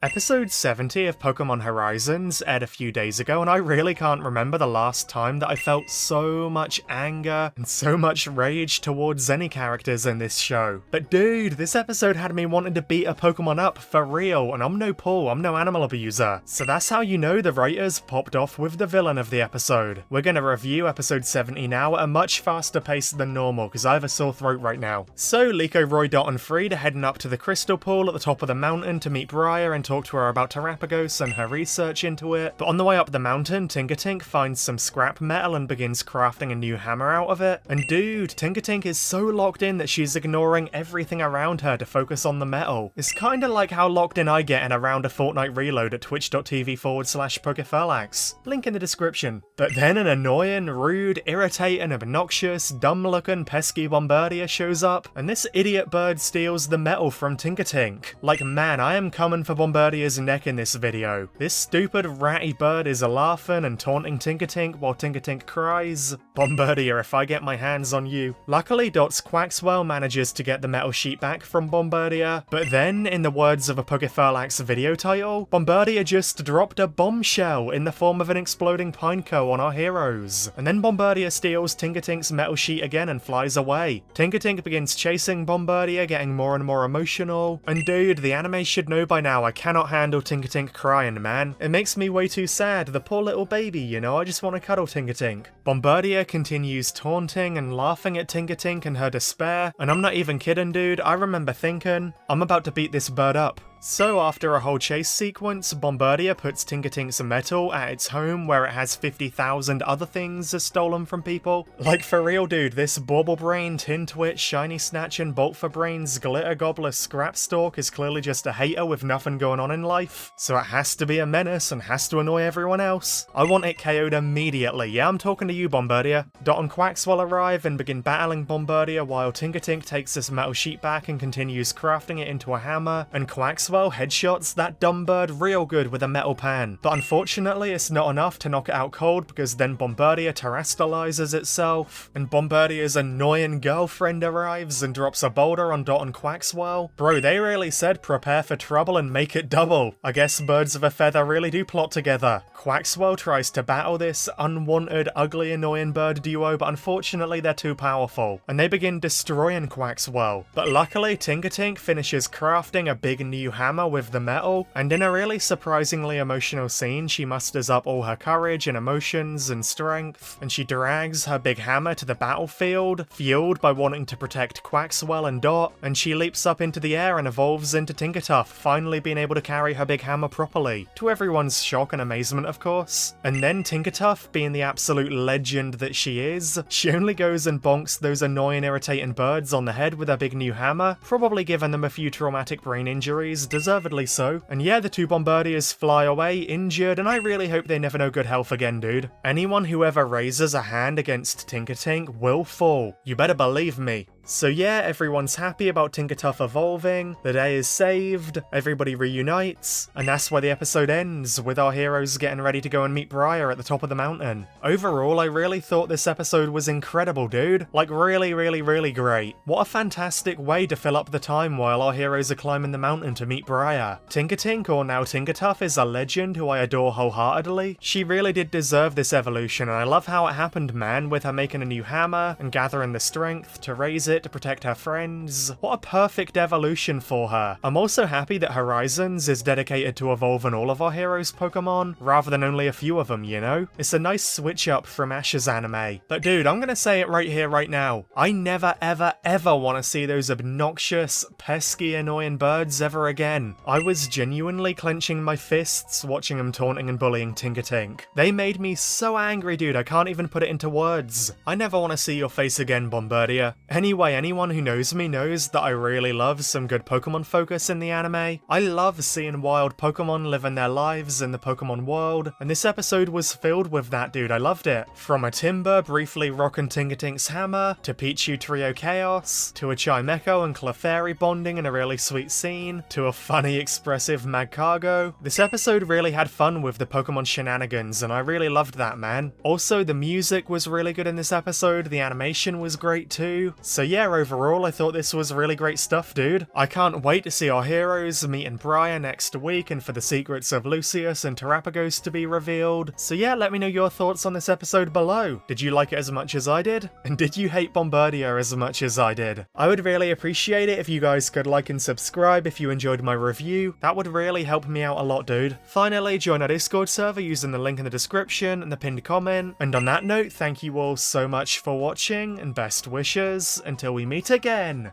Episode 70 of Pokemon Horizons aired a few days ago, and I really can't remember the last time that I felt so much anger and so much rage towards any characters in this show. But dude, this episode had me wanting to beat a Pokemon up for real, and I'm no Paul, I'm no animal abuser. So that's how you know the writers popped off with the villain of the episode. We're gonna review episode 70 now at a much faster pace than normal, because I have a sore throat right now. So Liko, Roy, Dot, and Friede are heading up to the Crystal Pool at the top of the mountain to meet Briar and talk to her about Terrapagos and her research into it. But on the way up the mountain, Tinkatink finds some scrap metal and begins crafting a new hammer out of it. And dude, Tinkatink is so locked in that she's ignoring everything around her to focus on the metal. It's kinda like how locked in I get in around a Fortnite reload at twitch.tv/Pokeferlax. Link in the description. But then an annoying, rude, irritating, obnoxious, dumb-looking, pesky Bombirdier shows up, and this idiot bird steals the metal from Tinkatink. Like, man, I am coming for Bombardier's neck in this video. This stupid ratty bird is laughing and taunting Tinkatink while Tinkatink cries, "Bombirdier, if I get my hands on you." Luckily, Dot's Quaxwell manages to get the metal sheet back from Bombirdier, but then, in the words of a Pokeferlax video title, Bombirdier just dropped a bombshell in the form of an exploding pineco on our heroes. And then Bombirdier steals Tinkatink's metal sheet again and flies away. Tinkatink begins chasing Bombirdier, getting more and more emotional. And dude, the anime should know by now I cannot handle Tinkatink crying, man. It makes me way too sad, the poor little baby, you know, I just want to cuddle Tinkatink. Bombirdier continues taunting and laughing at Tinkatink and her despair, and I'm not even kidding, dude, I remember thinking, I'm about to beat this bird up. So after a whole chase sequence, Bombirdier puts Tinkatink's metal at its home where it has 50,000 other things stolen from people. Like for real dude, this Bauble Brain, Tin Twitch, Shiny Snatch and Bolt for Brains, Glitter Gobbler, Scrapstalk is clearly just a hater with nothing going on in life. So it has to be a menace and has to annoy everyone else. I want it KO'd immediately, yeah, I'm talking to you Bombirdier. Dot and Quaxwell arrive and begin battling Bombirdier while Tinkatink takes this metal sheet back and continues crafting it into a hammer, and Quaxwell headshots that dumb bird real good with a metal pan. But unfortunately it's not enough to knock it out cold, because then Bombirdier terrestrializes itself, and Bombardier's annoying girlfriend arrives and drops a boulder on Dot and Quaxwell. Bro, they really said prepare for trouble and make it double. I guess birds of a feather really do plot together. Quaxwell tries to battle this unwanted, ugly, annoying bird duo, but unfortunately they're too powerful, and they begin destroying Quaxwell. But luckily Tinkatink finishes crafting a big new hammer with the metal, and in a really surprisingly emotional scene, she musters up all her courage and emotions and strength, and she drags her big hammer to the battlefield, fueled by wanting to protect Quaxwell and Dot, and she leaps up into the air and evolves into Tinkatuff, finally being able to carry her big hammer properly, to everyone's shock and amazement of course. And then Tinkatuff, being the absolute legend that she is, she only goes and bonks those annoying irritating birds on the head with her big new hammer, probably giving them a few traumatic brain injuries, deservedly so. And yeah, the two Bombardiers fly away injured, and I really hope they never know good health again, dude. Anyone who ever raises a hand against Tinkatink will fall. You better believe me. So yeah, everyone's happy about Tinkatuff evolving, the day is saved, everybody reunites, and that's where the episode ends, with our heroes getting ready to go and meet Briar at the top of the mountain. Overall, I really thought this episode was incredible, dude. Like really, really, really great. What a fantastic way to fill up the time while our heroes are climbing the mountain to meet Briar. Tinkatink, or now Tinkatuff, is a legend who I adore wholeheartedly. She really did deserve this evolution, and I love how it happened, man, with her making a new hammer and gathering the strength to raise it to protect her friends. What a perfect evolution for her. I'm also happy that Horizons is dedicated to evolving all of our heroes' Pokemon, rather than only a few of them, you know? It's a nice switch up from Ash's anime. But dude, I'm gonna say it right here, right now. I never, ever, ever want to see those obnoxious, pesky, annoying birds ever again. I was genuinely clenching my fists watching them taunting and bullying Tinkatink. They made me so angry, dude, I can't even put it into words. I never want to see your face again, Bombirdier. Anyway, anyone who knows me knows that I really love some good Pokemon focus in the anime. I love seeing wild Pokemon living their lives in the Pokemon world, and this episode was filled with that, dude. I loved it. From a Timber briefly rocking Tinkatink's hammer, to Pichu Trio Chaos, to a Chimecho and Clefairy bonding in a really sweet scene, to a funny, expressive Magcargo. This episode really had fun with the Pokemon shenanigans, and I really loved that, man. Also, the music was really good in this episode, the animation was great too. So yeah, yeah, overall, I thought this was really great stuff, dude. I can't wait to see our heroes meeting Briar next week and for the secrets of Lucius and Terrapagos to be revealed. So yeah, let me know your thoughts on this episode below. Did you like it as much as I did? And did you hate Bombirdier as much as I did? I would really appreciate it if you guys could like and subscribe if you enjoyed my review. That would really help me out a lot, dude. Finally, join our Discord server using the link in the description and the pinned comment. And on that note, thank you all so much for watching, and best wishes until we meet again.